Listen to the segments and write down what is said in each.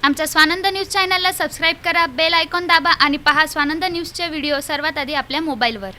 आमच्या स्वानंद न्यूज चॅनलला सबस्क्राईब करा, बेल आयकॉन दाबा आणि पहा स्वानंद न्यूजचे व्हिडिओ सर्वात आधी आपल्या मोबाईलवर।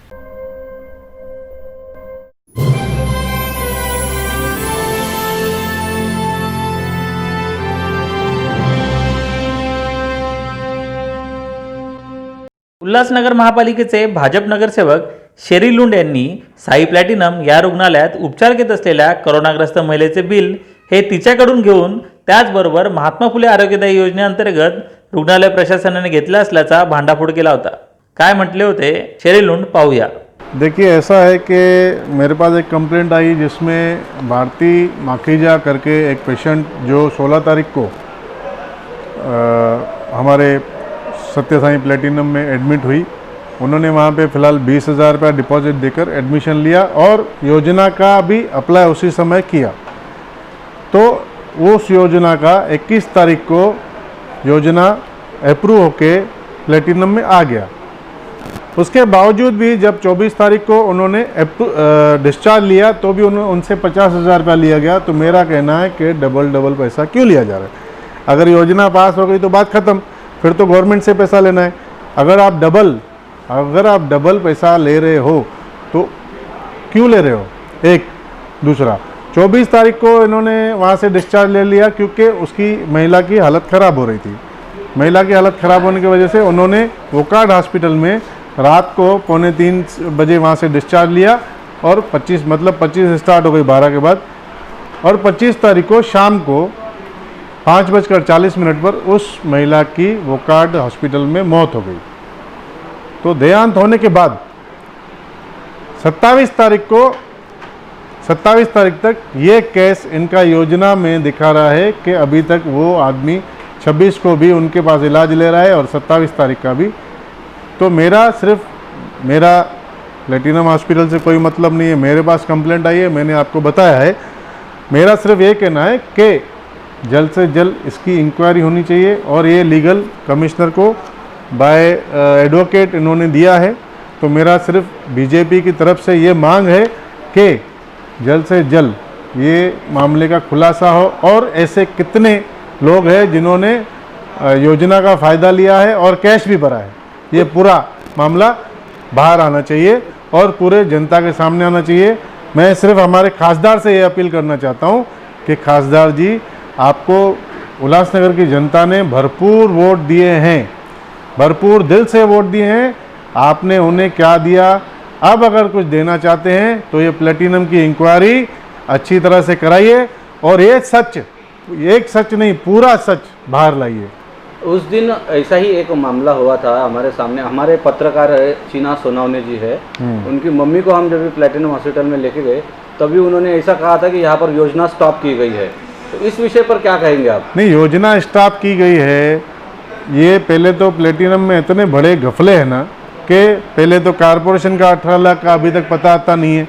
उल्हासनगर महापालिकेचे भाजप नगरसेवक शेरी लुंड यांनी साई प्लॅटिनम या रुग्णालयात उपचार घेत असलेल्या कोरोनाग्रस्त महिलेचे बिल हे तिच्याकडून घेऊन त्याचबरोबर महात्मा फुले आरोग्यदायी योजनेअंतर्गत रुग्णालय प्रशासनाने घेतला असल्याचा भांडाफोड केला होता। काय म्हटले होते शेरी लुंड पाहूया। देखिए, ऐसा है कि मेरे पास एक कंप्लेंट आई जिसमें भारती माखीजा करके एक पेशेंट जो 16 तारीख को हमारे सत्य साई प्लेटिनम में एडमिट हुई, उन्होंने वहाँ पे फ़िलहाल 20,000 रुपया डिपॉजिट देकर एडमिशन लिया और योजना का भी अप्लाई उसी समय किया। तो उस योजना का 21 तारीख को योजना अप्रूव होके प्लेटिनम में आ गया। उसके बावजूद भी जब 24 तारीख को उन्होंने डिस्चार्ज लिया तो भी उनसे 50,000 रुपया लिया गया। तो मेरा कहना है कि डबल पैसा क्यों लिया जा रहा है? अगर योजना पास हो गई तो बात ख़त्म, फिर तो गवर्नमेंट से पैसा लेना है। अगर आप डबल पैसा ले रहे हो तो क्यों ले रहे हो? एक दूसरा 24 तारीख को इन्होंने वहाँ से डिस्चार्ज ले लिया क्योंकि उसकी महिला की हालत ख़राब हो रही थी। महिला की हालत ख़राब होने की वजह से उन्होंने वोकार्ड हॉस्पिटल में रात को 2:45 बजे वहाँ से डिस्चार्ज लिया और 25 स्टार्ट हो गई 12 के बाद, और 25 तारीख को शाम को 5:40 पर उस महिला की वोकार्ड हॉस्पिटल में मौत हो गई। तो देहांत होने के बाद 27 तारीख तक ये केस इनका योजना में दिखा रहा है कि अभी तक वो आदमी 26 को भी उनके पास इलाज ले रहा है और 27 तारीख का भी। तो मेरा प्लेटिनम हॉस्पिटल से कोई मतलब नहीं है। मेरे पास कंप्लेंट आई है, मैंने आपको बताया है। मेरा सिर्फ ये कहना है कि जल्द से जल्द इसकी इंक्वायरी होनी चाहिए और ये लीगल कमिश्नर को बाय एडवोकेट इन्होंने दिया है। तो मेरा सिर्फ बीजेपी की तरफ से ये मांग है कि जल्द से जल्द ये मामले का खुलासा हो और ऐसे कितने लोग हैं जिन्होंने योजना का फ़ायदा लिया है और कैश भी भरा है, ये पूरा मामला बाहर आना चाहिए और पूरे जनता के सामने आना चाहिए। मैं सिर्फ हमारे खासदार से ये अपील करना चाहता हूँ कि खासदार जी, आपको उल्लासनगर की जनता ने भरपूर वोट दिए हैं, भरपूर दिल से वोट दिए हैं। आपने उन्हें क्या दिया? अब अगर कुछ देना चाहते हैं तो ये प्लेटिनम की इंक्वायरी अच्छी तरह से कराइए और एक सच नहीं, पूरा सच बाहर लाइए। उस दिन ऐसा ही एक मामला हुआ था हमारे सामने। हमारे पत्रकार है चीना सोनावने जी है, उनकी मम्मी को हम जब प्लेटिनम हॉस्पिटल में लेके गए तभी उन्होंने ऐसा कहा था कि यहाँ पर योजना स्टॉप की गई है। तो इस विषय पर क्या कहेंगे आप? नहीं, योजना स्टॉप की गई है। ये पहले तो प्लेटिनम में इतने बड़े घपले हैं ना कि पहले तो कारपोरेशन का 18 लाख का अभी तक पता आता नहीं है।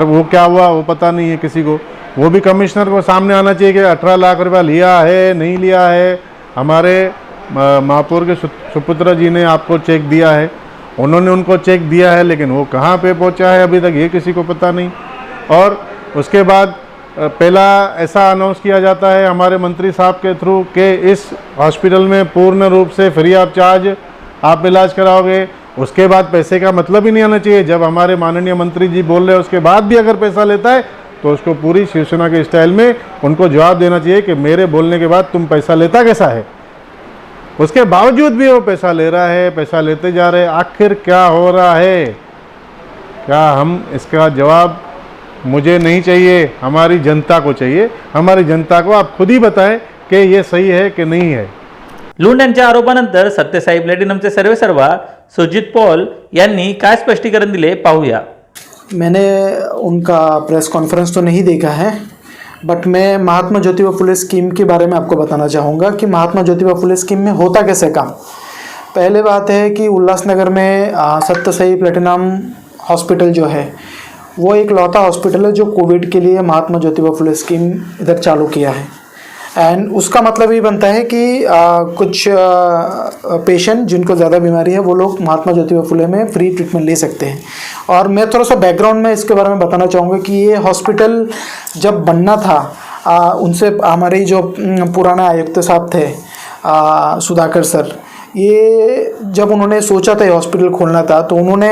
वो क्या हुआ वो पता नहीं है किसी को। वो भी कमिश्नर को सामने आना चाहिए कि 18 लाख रुपया लिया है नहीं लिया है। हमारे महापौर के सुपुत्र जी ने आपको चेक दिया है, उन्होंने उनको चेक दिया है, लेकिन वो कहाँ पे पहुँचा है अभी तक ये किसी को पता नहीं। और उसके बाद पहला ऐसा अनाउंस किया जाता है हमारे मंत्री साहब के थ्रू कि इस हॉस्पिटल में पूर्ण रूप से फ्री ऑफ चार्ज आप इलाज कराओगे। उसके बाद पैसे का मतलब ही नहीं आना चाहिए। जब हमारे माननीय मंत्री जी बोल रहे हैं उसके बाद भी अगर पैसा लेता है तो उसको पूरी शिवसेना के स्टाइल में उनको जवाब देना चाहिए कि मेरे बोलने के बाद तुम पैसा लेता कैसा है। उसके बावजूद भी वो पैसा ले रहा है, पैसा लेते जा रहे हैं। आखिर क्या हो रहा है? क्या हम इसका जवाब मुझे नहीं चाहिए, हमारी जनता को चाहिए। हमारी जनता को आप खुद ही बताएं कि ये सही है कि नहीं है। लुंड यांच्या आरोपानंतर सत्यसाई प्लॅटिनमचे सर्वेसर्वा सुजित पॉल यांनी काय स्पष्टीकरण दिले पाहूया। मैंने उनका प्रेस कॉन्फ्रेंस तो नहीं देखा है, बट मैं महात्मा ज्योतिबा फुले स्कीम के बारे में आपको बताना चाहूँगा कि महात्मा ज्योतिबा फुले स्कीम में होता कैसे काम। पहले बात है कि उल्लासनगर में सत्यसाई प्लैटिनम हॉस्पिटल जो है वो एक लौता हॉस्पिटल है जो कोविड के लिए महात्मा ज्योतिबा फुले स्कीम इधर चालू किया है। एंड उसका मतलब ये बनता है कि कुछ पेशेंट जिनको ज़्यादा बीमारी है वो लोग महात्मा ज्योतिबा फुले में फ्री ट्रीटमेंट ले सकते हैं। और मैं थोड़ा सा बैकग्राउंड में इसके बारे में बताना चाहूँगा कि ये हॉस्पिटल जब बनना था उनसे हमारे जो पुराना आयुक्त साहब थे सुधाकर सर, ये जब उन्होंने सोचा था ये हॉस्पिटल खोलना था तो उन्होंने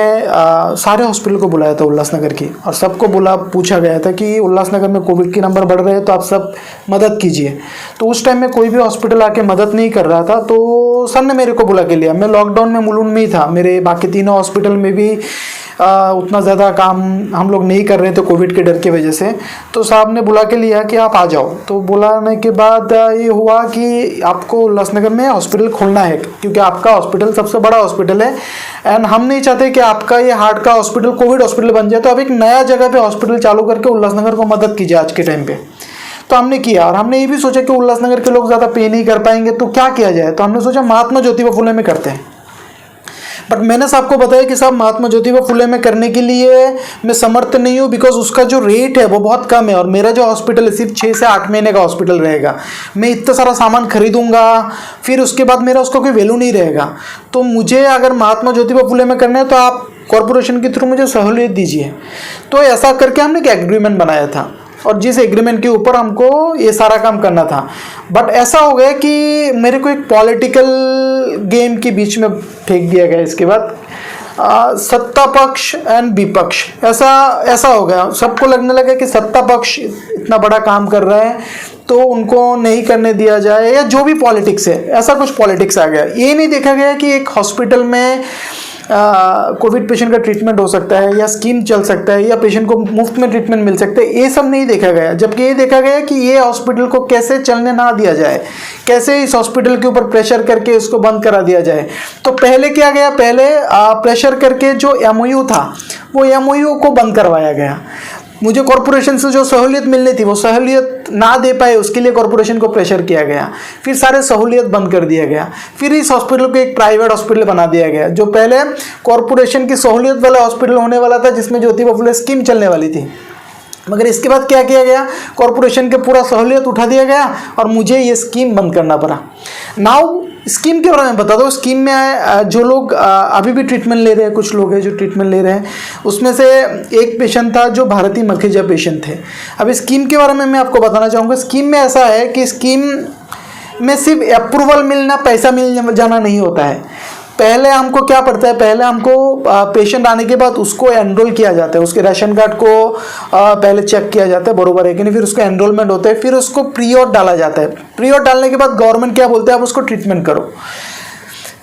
सारे हॉस्पिटल को बुलाया था उल्लासनगर की, और सबको पूछा गया था कि उल्लासनगर में कोविड के नंबर बढ़ रहे हैं तो आप सब मदद कीजिए। तो उस टाइम में कोई भी हॉस्पिटल आके मदद नहीं कर रहा था, तो सर ने मेरे को बुला के लिया। मैं लॉकडाउन में मुलुंड में ही था, मेरे बाकी तीनों हॉस्पिटल में भी उतना ज़्यादा काम हम लोग नहीं कर रहे थे कोविड के डर की वजह से। तो साहब ने बुला के लिया कि आप आ जाओ। तो बुलाने के बाद ये हुआ कि आपको उल्लासनगर में हॉस्पिटल खोलना है, क्योंकि आपका हॉस्पिटल सबसे बड़ा हॉस्पिटल है एंड हम नहीं चाहते कि आपका ये हार्ट का हॉस्पिटल कोविड हॉस्पिटल बन जाए। तो अब एक नया जगह पे हॉस्पिटल चालू करके उल्लासनगर को मदद कीजिए आज के टाइम पे। तो हमने किया, और हमने ये भी सोचा कि उल्लासनगर के लोग ज़्यादा पे नहीं कर पाएंगे तो क्या किया जाए। तो हमने सोचा महात्मा ज्योतिबा फुले में करते हैं। बट मैंने साहब को बताया कि साहब महात्मा ज्योतिबा फुले में करने के लिए मैं समर्थ नहीं हूँ, बिकॉज उसका जो रेट है वो बहुत कम है, और मेरा जो हॉस्पिटल है सिर्फ 6 से 8 महीने का हॉस्पिटल रहेगा। मैं इतना सारा सामान खरीदूंगा, फिर उसके बाद मेरा उसका कोई वैल्यू नहीं रहेगा। तो मुझे अगर महात्मा ज्योतिबा फुले में करना है तो आप कॉरपोरेशन के थ्रू मुझे सहूलियत दीजिए। तो ऐसा करके हमने एक एग्रीमेंट बनाया था, और जिस एग्रीमेंट के ऊपर हमको ये सारा काम करना था। बट ऐसा हो गया कि मेरे को एक पॉलिटिकल गेम के बीच में फेंक दिया गया। इसके बाद सत्ता पक्ष एंड विपक्ष ऐसा हो गया। सबको लगने लगा कि सत्ता पक्ष इतना बड़ा काम कर रहा है तो उनको नहीं करने दिया जाए, या जो भी पॉलिटिक्स है, ऐसा कुछ पॉलिटिक्स आ गया। ये नहीं देखा गया कि एक हॉस्पिटल में कोविड पेशेंट का ट्रीटमेंट हो सकता है, या स्कीम चल सकता है, या पेशेंट को मुफ्त में ट्रीटमेंट मिल सकता है। ये सब नहीं देखा गया, जबकि ये देखा गया कि ये हॉस्पिटल को कैसे चलने ना दिया जाए, कैसे इस हॉस्पिटल के ऊपर प्रेशर करके इसको बंद करा दिया जाए। तो पहले क्या गया, पहले प्रेशर करके जो एमओयू था वो एमओयू को बंद करवाया गया। मुझे कॉरपोरेशन से जो सहूलियत मिलनी थी वो सहूलियत ना दे पाए, उसके लिए कॉरपोरेशन को प्रेशर किया गया। फिर सारे सहूलियत बंद कर दिया गया। फिर इस हॉस्पिटल को एक प्राइवेट हॉस्पिटल बना दिया गया, जो पहले कॉरपोरेशन की सहूलियत वाला हॉस्पिटल होने वाला था, जिसमें ज्योतिबा फुले स्कीम चलने वाली थी। मगर इसके बाद क्या किया गया, कॉरपोरेशन के पूरा सहूलियत उठा दिया गया और मुझे ये स्कीम बंद करना पड़ा। नाउ स्कीम के बारे में बता दो। स्कीम में जो लोग अभी भी ट्रीटमेंट ले रहे हैं, कुछ लोग हैं जो ट्रीटमेंट ले रहे हैं, उसमें से एक पेशेंट था जो भारती मखीजा पेशेंट थे। अब स्कीम के बारे में मैं आपको बताना चाहूँगा। स्कीम में ऐसा है कि स्कीम में सिर्फ अप्रूवल मिलना, पैसा मिल जाना नहीं होता है। पहले हमको क्या पड़ता है, पहले हमको पेशेंट आने के बाद उसको एनरोल किया जाता है, उसके राशन कार्ड को पहले चेक किया जाता है बरोबर है कि नहीं, फिर उसका एनरोलमेंट होता है, फिर उसको प्री-ऑथ डाला जाता है। प्री-ऑथ डालने के बाद गवर्नमेंट क्या बोलते हैं, आप उसको ट्रीटमेंट करो।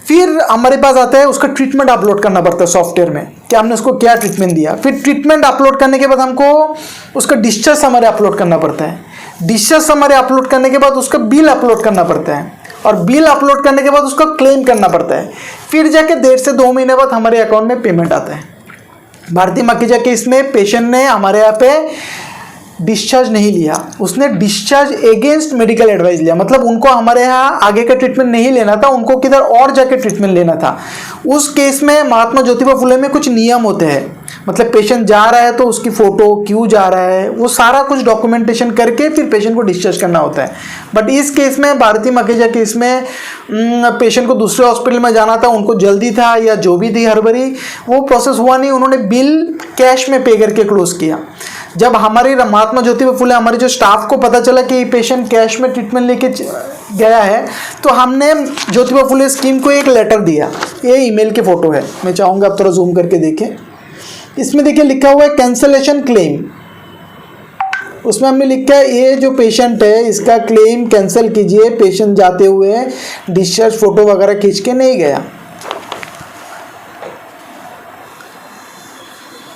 फिर हमारे पास आता है, उसका ट्रीटमेंट अपलोड करना पड़ता है सॉफ्टवेयर में कि हमने उसको क्या ट्रीटमेंट दिया। फिर ट्रीटमेंट अपलोड करने के बाद हमको उसका डिस्चार्ज समरी अपलोड करना पड़ता है। डिस्चार्ज समरी अपलोड करने के बाद उसका बिल अपलोड करना पड़ता है, और बिल अपलोड करने के बाद उसको क्लेम करना पड़ता है। फिर जाके 1.5 से 2 महीने बाद हमारे अकाउंट में पेमेंट आता है। भारती मखीजा केस में पेशेंट ने हमारे यहाँ पे डिस्चार्ज नहीं लिया, उसने डिस्चार्ज अगेंस्ट मेडिकल एडवाइस लिया। मतलब उनको हमारे यहाँ आगे का ट्रीटमेंट नहीं लेना था, उनको किधर और जाके ट्रीटमेंट लेना था। उस केस में महात्मा ज्योतिबा फुले में कुछ नियम होते हैं, मतलब पेशेंट जा रहा है तो उसकी फ़ोटो क्यों जा रहा है, वो सारा कुछ डॉक्यूमेंटेशन करके फिर पेशेंट को डिस्चार्ज करना होता है। बट इस केस में, भारती मखीजा केस में, पेशेंट को दूसरे हॉस्पिटल में जाना था, उनको जल्दी था या जो भी थी हड़बड़ी, वो प्रोसेस हुआ नहीं। उन्होंने बिल कैश में पे करके क्लोज किया। जब हमारी महात्मा ज्योतिबा फुले, हमारे जो स्टाफ को पता चला कि पेशेंट कैश में ट्रीटमेंट लेके गया है, तो हमने ज्योतिबा फुले स्कीम को एक लेटर दिया। ये ईमेल की फ़ोटो है, मैं चाहूँगा आप थोड़ा जूम करके देखें। इसमें देखिए लिखा हुआ है कैंसलेशन क्लेम। उसमें हमने लिखा है ये जो पेशेंट है इसका क्लेम कैंसिल कीजिए, पेशेंट जाते हुए डिस्चार्ज फ़ोटो वगैरह खींच के नहीं गया।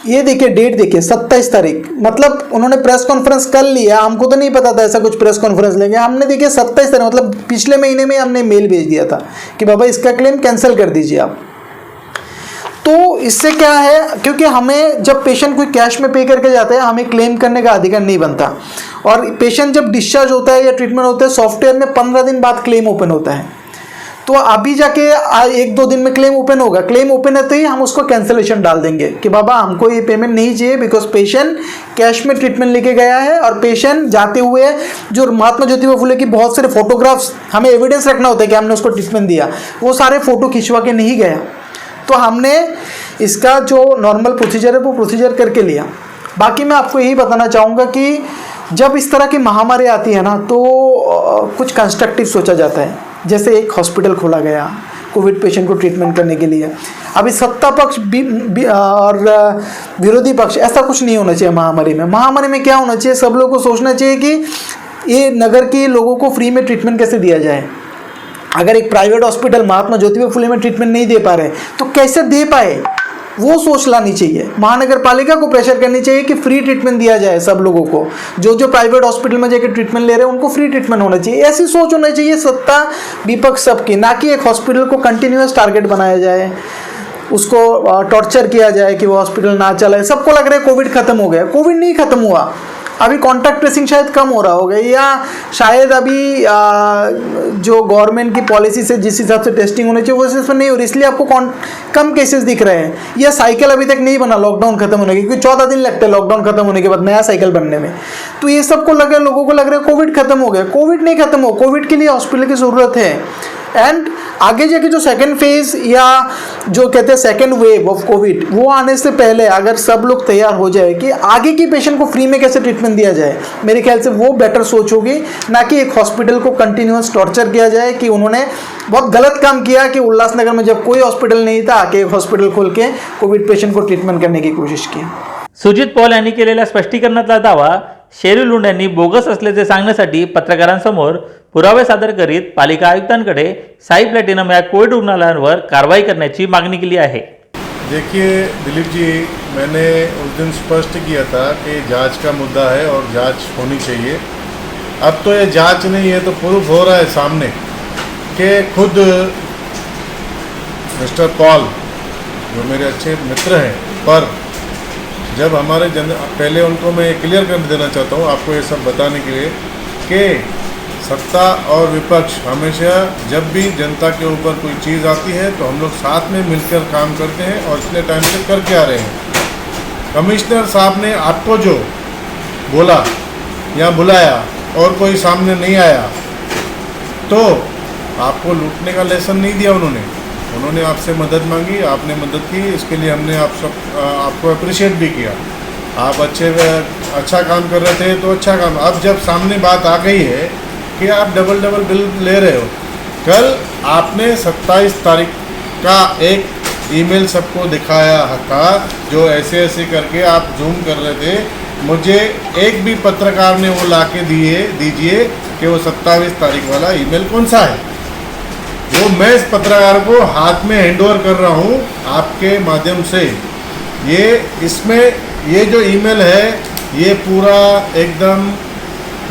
ये देखिए डेट देखिए 27 तारीख, मतलब उन्होंने प्रेस कॉन्फ्रेंस कर लिया। हमको तो नहीं पता था ऐसा कुछ प्रेस कॉन्फ्रेंस लेंगे। हमने देखिए 27 तारीख, मतलब पिछले महीने में हमने मेल भेज दिया था कि बाबा इसका क्लेम कैंसिल कर दीजिए आप। तो इससे क्या है, क्योंकि हमें जब पेशेंट कोई कैश में पे करके जाता है, हमें क्लेम करने का अधिकार नहीं बनता। और पेशेंट जब डिस्चार्ज होता है या ट्रीटमेंट होता है, सॉफ्टवेयर में 15 दिन बाद क्लेम ओपन होता है। तो अभी जाके 1-2 दिन में क्लेम ओपन होगा। क्लेम ओपन होते ही हम उसको कैंसिलेशन डाल देंगे कि बाबा हमको ये पेमेंट नहीं चाहिए, बिकॉज पेशेंट कैश में ट्रीटमेंट लेके गया है, और पेशेंट जाते हुए जो महात्मा ज्योतिबा फुले की बहुत सारे फोटोग्राफ्स, हमें एविडेंस रखना होता है कि हमने उसको ट्रीटमेंट दिया, वो सारे फ़ोटो खिंचवा के नहीं गया। तो हमने इसका जो नॉर्मल प्रोसीजर है वो प्रोसीजर करके लिया। बाकी मैं आपको यही बताना चाहूँगा कि जब इस तरह की महामारी आती है ना तो कुछ कंस्ट्रक्टिव सोचा जाता है। जैसे एक हॉस्पिटल खोला गया कोविड पेशेंट को ट्रीटमेंट करने के लिए। अभी सत्ता पक्ष और विरोधी पक्ष ऐसा कुछ नहीं होना चाहिए महामारी में। महामारी में क्या होना चाहिए, सब लोगों को सोचना चाहिए कि ये नगर के लोगों को फ्री में ट्रीटमेंट कैसे दिया जाए। अगर एक प्राइवेट हॉस्पिटल महात्मा ज्योतिबा फुले में ट्रीटमेंट नहीं दे पा रहे तो कैसे दे पाए, वो सोच लानी चाहिए। महानगर पालिका को प्रेशर करनी चाहिए कि फ्री ट्रीटमेंट दिया जाए सब लोगों को। जो प्राइवेट हॉस्पिटल में जाकर ट्रीटमेंट ले रहे हैं उनको फ्री ट्रीटमेंट होना चाहिए। ऐसी सोच होनी चाहिए सत्ता विपक्ष सबकी, ना कि एक हॉस्पिटल को कंटिन्यूअस टारगेट बनाया जाए, उसको टॉर्चर किया जाए कि वो हॉस्पिटल ना चले। सबको लग रहा है कोविड खत्म हो गया, कोविड नहीं खत्म हुआ। अभी कॉन्टैक्ट ट्रेसिंग शायद कम हो रहा होगा, या शायद अभी जो गवर्नमेंट की पॉलिसी से जिस हिसाब से टेस्टिंग होनी चाहिए वो हिसाब से नहीं हो रही, इसलिए आपको कम केसेस दिख रहे हैं। यह साइकिल अभी तक नहीं बना लॉकडाउन खत्म होने के, क्योंकि 14 दिन लगते हैं लॉकडाउन खत्म होने के बाद नया साइकिल बनने में। तो ये सबको लग रहा है, लोगों को लग रहा है कोविड खत्म हो गया। कोविड नहीं खत्म हो, कोविड के लिए हॉस्पिटल की ज़रूरत है। एंड आगे जाके जो सेकेंड फेज या जो कहते हैं सेकेंड वेव ऑफ कोविड, वो आने से पहले अगर सब लोग तैयार हो जाए कि आगे की पेशेंट को फ्री में कैसे ट्रीटमेंट दिया जाए, मेरे ख्याल से वो बेटर सोच होगी, ना कि एक हॉस्पिटल को कंटिन्यूअस टॉर्चर किया जाए कि उन्होंने बहुत गलत काम किया कि उल्लासनगर में जब कोई हॉस्पिटल नहीं था आके एक हॉस्पिटल खोल के कोविड पेशेंट को ट्रीटमेंट करने की कोशिश की। सुजित पॉल यांनी केलेल्या स्पष्टीकरणातला दावा शेरी लुंड यांनी बोगस असल्याचे सांगण्यासाठी पत्रकारांसमोर पुरावे सादर करीत पालिका आयुक्तांकडे साई प्लॅटिनम या कोविड रुग्णालयांवर कारवाई करण्याची मागणी केली आहे। देखिए दिलीप जी, मैंने उस दिन स्पष्ट किया था कि जांच का मुद्दा है और जांच होनी चाहिए। अब तो ये जांच नहीं है तो प्रूफ हो रहा है सामने कि खुद मिस्टर पॉल जो मेरे अच्छे मित्र हैं, पर जब हमारे पहले उनको मैं क्लियर कर देना चाहता हूँ आपको ये सब बताने के लिए कि सत्ता और विपक्ष हमेशा जब भी जनता के ऊपर कोई चीज़ आती है तो हम लोग साथ में मिलकर काम करते हैं और इतने टाइम से करके आ रहे हैं। कमिश्नर साहब ने आपको जो बोला या बुलाया और कोई सामने नहीं आया तो आपको लूटने का लेसन नहीं दिया उन्होंने आपसे मदद मांगी, आपने मदद की, इसके लिए हमने आपको अप्रिशिएट भी किया। आप अच्छा काम कर रहे थे तो अच्छा काम। अब जब सामने बात आ गई है कि आप डबल बिल ले रहे हो, कल आपने 27 तारीख का एक ईमेल सबको दिखाया था जो ऐसे करके आप जूम कर रहे थे। मुझे एक भी पत्रकार ने वो ला के दीजिए कि वो 27 तारीख वाला ईमेल कौन सा है। वो मैं इस पत्रकार को हाथ में हैंडओवर कर रहा हूँ आपके माध्यम से। इसमें ये जो ईमेल है ये पूरा एकदम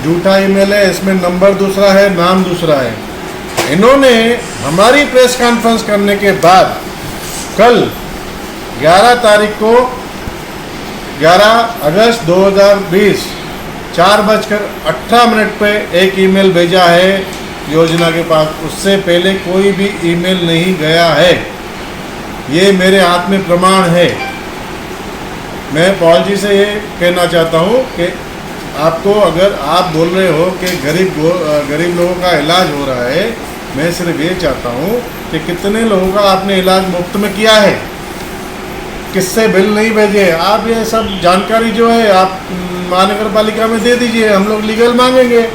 झूठा ईमेल है, इसमें नंबर दूसरा है, नाम दूसरा है। इन्होंने हमारी प्रेस कॉन्फ्रेंस करने के बाद कल 11 तारीख को 11 अगस्त 2020 4:18 पे एक ईमेल भेजा है योजना के पास। उससे पहले कोई भी ईमेल नहीं गया है, ये मेरे हाथ में प्रमाण है। मैं पॉल जी से ये कहना चाहता हूँ कि आपको अगर आप बोल रहे हो कि गरीब लोगों का इलाज हो रहा है, मैं सिर्फ ये चाहता हूँ कि कितने लोगों का आपने इलाज मुफ्त में किया है, किससे बिल नहीं भेजे। आप ये सब जानकारी जो है आप महानगर पालिका में दे दीजिए, हम लोग लीगल मांगेंगे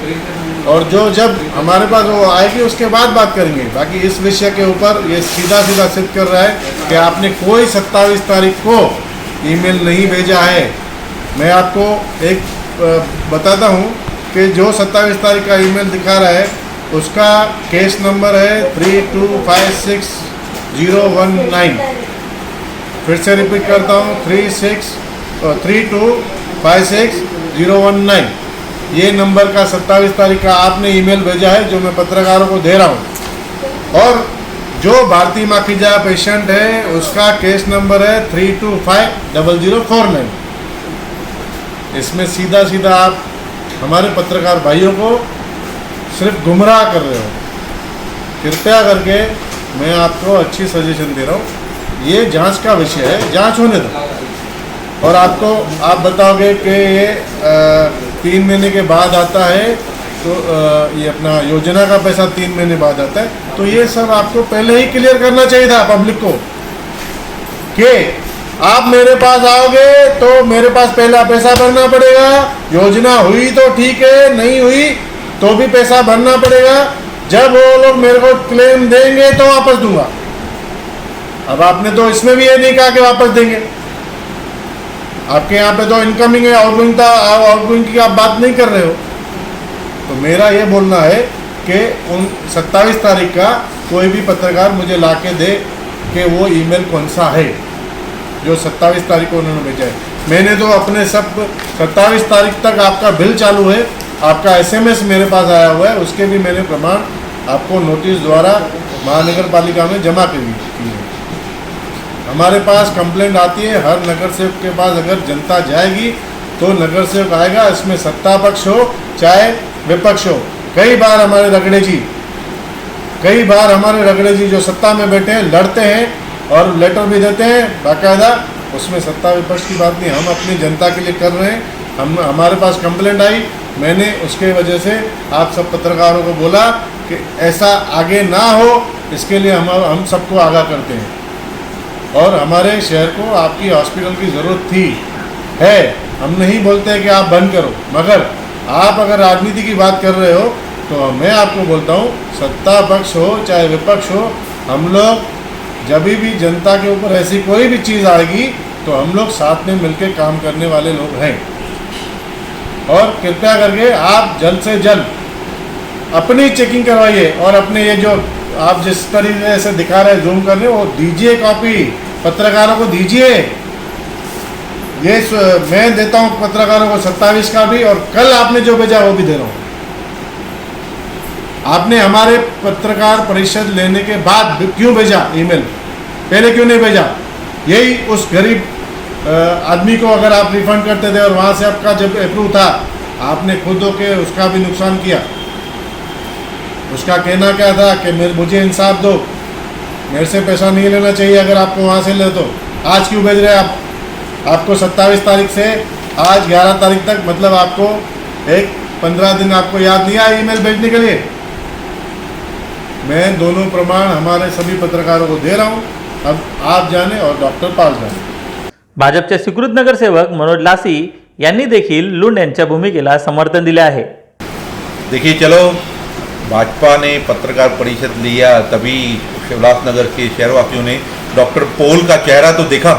और जब हमारे पास वो आएगी उसके बाद बात करेंगे। बाकी इस विषय के ऊपर ये सीधा सिद्ध कर रहा है कि आपने कोई 27 तारीख को ईमेल नहीं भेजा है। मैं आपको एक बताता हूँ कि जो 27 तारीख का ईमेल दिखा रहा है उसका केस नंबर है 3256019। फिर से रिपीट करता हूँ 3256019। ये नंबर का 27 तारीख का आपने ईमेल भेजा है जो मैं पत्रकारों को दे रहा हूँ। और जो भारती माखीजा पेशेंट है उसका केस नंबर है 3250049। इसमें सीधा आप हमारे पत्रकार भाइयों को सिर्फ गुमराह कर रहे हो। कृपया करके मैं आपको अच्छी सजेशन दे रहा हूँ, ये जांच का विषय है, जांच होने दो। और आप बताओगे कि ये 3 महीने के बाद आता है तो ये अपना योजना का पैसा 3 महीने बाद आता है, तो ये सब आपको पहले ही क्लियर करना चाहिए था पब्लिक को कि आप मेरे पास आओगे तो मेरे पास पहला पैसा भरना पड़ेगा। योजना हुई तो ठीक है, नहीं हुई तो भी पैसा भरना पड़ेगा। जब वो लोग मेरे को क्लेम देंगे तो वापस दूंगा। अब आपने तो इसमें भी ये नहीं कहा कि वापस देंगे। आपके यहाँ पे तो इनकमिंग है, आउटगोइंग की आप बात नहीं कर रहे हो। तो मेरा ये बोलना है कि उन 27 तारीख का कोई भी पत्रकार मुझे ला के दे कि वो ईमेल कौन सा है जो 27 तारीख को उन्होंने भेजा है। मैंने तो अपने सब 27 तारीख तक आपका बिल चालू है, आपका SMS मेरे पास आया हुआ है, उसके भी मैंने प्रमाण आपको नोटिस द्वारा महानगर पालिका में जमा की है। हमारे पास कंप्लेंट आती है, हर नगर सेवक के पास अगर जनता जाएगी तो नगर सेवक आएगा, इसमें सत्ता पक्ष हो चाहे विपक्ष हो। कई बार हमारे रगड़े जी जो सत्ता में बैठे हैं लड़ते हैं और लेटर भी देते हैं बाकायदा, उसमें सत्ता विपक्ष की बात नहीं, हम अपनी जनता के लिए कर रहे हैं। हमारे पास कंप्लेंट आई, मैंने उसके वजह से आप सब पत्रकारों को बोला कि ऐसा आगे ना हो, इसके लिए हम सबको आगाह करते हैं। और हमारे शहर को आपकी हॉस्पिटल की ज़रूरत थी है, हम नहीं बोलते कि आप बंद करो, मगर आप अगर राजनीति की बात कर रहे हो तो मैं आपको बोलता हूँ, सत्ता पक्ष हो चाहे विपक्ष हो, हम लोग जब भी जनता के ऊपर ऐसी कोई भी चीज़ आएगी तो हम लोग साथ में मिलकर काम करने वाले लोग हैं। और कृपया करके आप जल्द से जल्द अपनी चेकिंग करवाइए और अपने ये जो आप जिस तरीके से दिखा रहे हैं जूम कर रहे हो वो दीजिए, कॉपी पत्रकारों को दीजिए। ये मैं देता हूँ पत्रकारों को 27 का भी, और कल आपने जो भेजा वो भी दे रहा हूँ। आपने हमारे पत्रकार परिषद लेने के बाद क्यों भेजा ईमेल, पहले क्यों नहीं भेजा? यही उस गरीब आदमी को अगर आप रिफंड करते थे और वहाँ से आपका जब अप्रूव था, आपने खुद होके उसका भी नुकसान किया। उसका कहना क्या था कि मुझे इंसाफ दो, मेरे से पैसा नहीं लेना चाहिए अगर आपको वहाँ से ले तो। आज क्यों भेज रहे हैं आप? आपको 27 तारीख से आज 11 तारीख तक, मतलब आपको 15 दिन आपको याद नहीं आया ईमेल भेजने के लिए। मैं दोनों प्रमाण हमारे सभी पत्रकारों को दे रहा हूं, अब आप जाने और डॉक्टर पाल जाने। भाजपचे स्वीकृत नगरसेवक मनोज लासी यांनी देखील लुंड यांच्या भूमिकेला समर्थन दिले आहे। देखिए, चलो भाजपा ने पत्रकार परिषद लिया, तभी उल्लासनगर के शहरवासियों ने डॉक्टर पॉल का चेहरा तो देखा,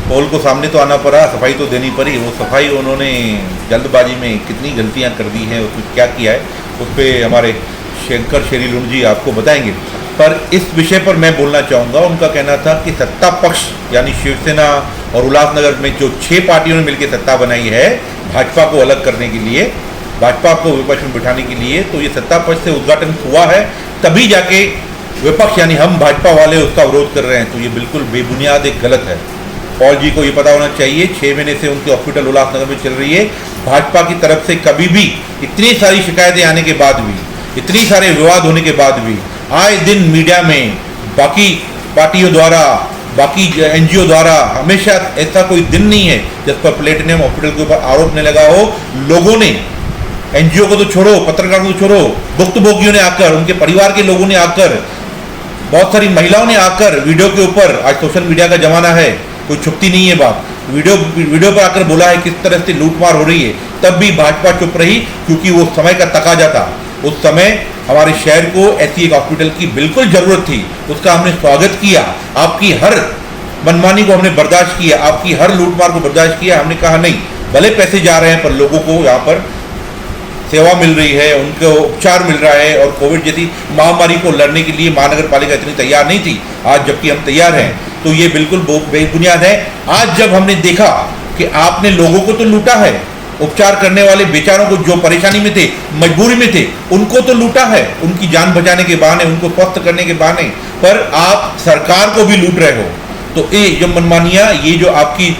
पॉल को सामने तो आना पड़ा, सफाई तो देनी पड़ी। वो सफाई उन्होंने जल्दबाजी में कितनी गलतियां कर दी हैं, उसमें क्या किया है, उस पर हमारे शंकर शेरी लुंड जी आपको बताएंगे। पर इस विषय पर मैं बोलना चाहूँगा, उनका कहना था कि सत्ता पक्ष यानी शिवसेना और उल्लासनगर में जो 6 पार्टियों ने मिलकर सत्ता बनाई है भाजपा को अलग करने के लिए, भाजपा को विपक्ष में बिठाने के लिए, तो ये सत्ता पक्ष से उद्घाटन हुआ है, तभी जाके विपक्ष यानी हम भाजपा वाले उसका विरोध कर रहे हैं। तो ये बिल्कुल बेबुनियाद एक गलत है। पॉल जी को ये पता होना चाहिए, 6 महीने से उनकी हॉस्पिटल उल्लासनगर में चल रही है। भाजपा की तरफ से कभी भी इतनी सारी शिकायतें आने के बाद भी, इतनी सारे विवाद होने के बाद भी, आए दिन मीडिया में बाकी पार्टियों द्वारा, बाकी NGO द्वारा हमेशा ऐसा कोई दिन नहीं है जिस पर प्लेटिनम हॉस्पिटल के ऊपर आरोप नहीं लगा हो। लोगों ने, NGO को तो छोड़ो, पत्रकारों को छोड़ो, भुक्तभोगियों ने आकर, उनके परिवार के लोगों ने आकर, बहुत सारी महिलाओं ने आकर वीडियो के ऊपर, आज सोशल मीडिया का जमाना है, कोई छुपती नहीं है बात, वीडियो पर आकर बोला है किस तरह से लूटमार हो रही है। तब भी भाजपा चुप रही, क्योंकि वो समय का तकाजा था। उस समय हमारे शहर को ऐसी एक हॉस्पिटल की बिल्कुल जरूरत थी, उसका हमने स्वागत किया। आपकी हर मनमानी को हमने बर्दाश्त किया, आपकी हर लूटमार को बर्दाश्त किया। हमने कहा नहीं, भले पैसे जा रहे हैं पर लोगों को यहाँ पर सेवा मिल रही है, उनको उपचार मिल रहा है। और कोविड जैसी महामारी को लड़ने के लिए महानगर पालिका इतनी तैयार नहीं थी, आज जबकि हम तैयार हैं। तो ये बिल्कुल बेबुनियाद है। आज जब हमने देखा कि आपने लोगों को तो लूटा है, उपचार करने वाले बेचारों को जो परेशानी में थे, मजबूरी में थे, उनको तो लूटा है, उनकी जान बचाने के बहाने, उनको स्वस्थ करने के बहाने, पर आप सरकार को भी लूट रहे हो। तो ये जो मनमानियाँ, ये जो आपकी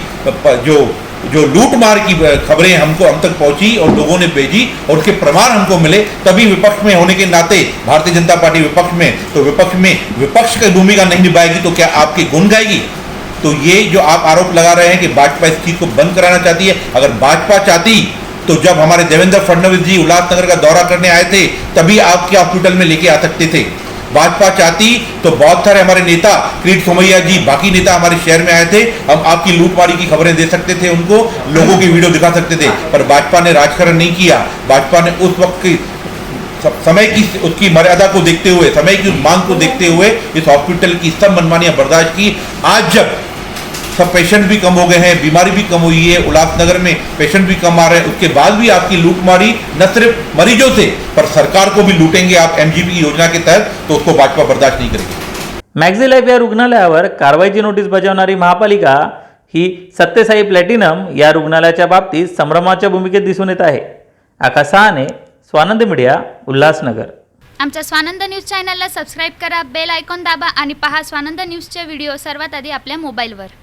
जो लूटमार की खबरें हम तक पहुंची और लोगों ने भेजी और उसके प्रमाण हमको मिले, तभी विपक्ष में होने के नाते भारतीय जनता पार्टी विपक्ष में, तो विपक्ष की भूमिका नहीं निभाएगी तो क्या आपकी गुण गाएगी? तो ये जो आप आरोप लगा रहे हैं कि भाजपा इस चीज को बंद कराना चाहती है, अगर भाजपा चाहती तो जब हमारे देवेंद्र फडणवीस जी उल्लासनगर का दौरा करने आए थे तभी आपके हॉस्पिटल में लेके आ सकते थे। भाजपा चाहती तो बहुत सारे हमारे नेता किरीट सोमैया जी, बाकी नेता हमारे शहर में आए थे, हम आपकी लूटमारी की खबरें दे सकते थे, उनको लोगों की वीडियो दिखा सकते थे, पर भाजपा ने राजकारण नहीं किया। भाजपा ने उस वक्त की समय की उसकी मर्यादा को देखते हुए, समय की उस मांग को देखते हुए इस हॉस्पिटल की सब मनमानियां बर्दाश्त की। आज जब सब पेशेंट भी कम हो गए हैं, बीमारी भी कम हुई है, उल्लासनगर में पेशेंट भी कम आ रहे हैं, उसके बाद भी आपकी लूटमारी न सिर्फ मरीजों से पर सरकार को भी लूटेंगे आप MGP योजना के तहत, तो उसको भाजपा बर्दाश्त नहीं करेगी। मॅक्झी लाईफ या रुग्णालयावर कारवाईची नोटीस बजावणारी महापालिका ही सत्यसाई प्लॅटिनम या रुग्णालयाच्या बाबतीत संभ्रमाच्या भूमिकेत दिसून येत आहे। आकाश सहाने, स्वानंद मीडिया, उल्हासनगर। आमच्या स्वानंद न्यूज चॅनलला सबस्क्राईब करा, बेल आयकॉन दाबा आणि पहा स्वानंद न्यूजचे व्हिडिओ सर्वात आधी आपल्या मोबाईलवर।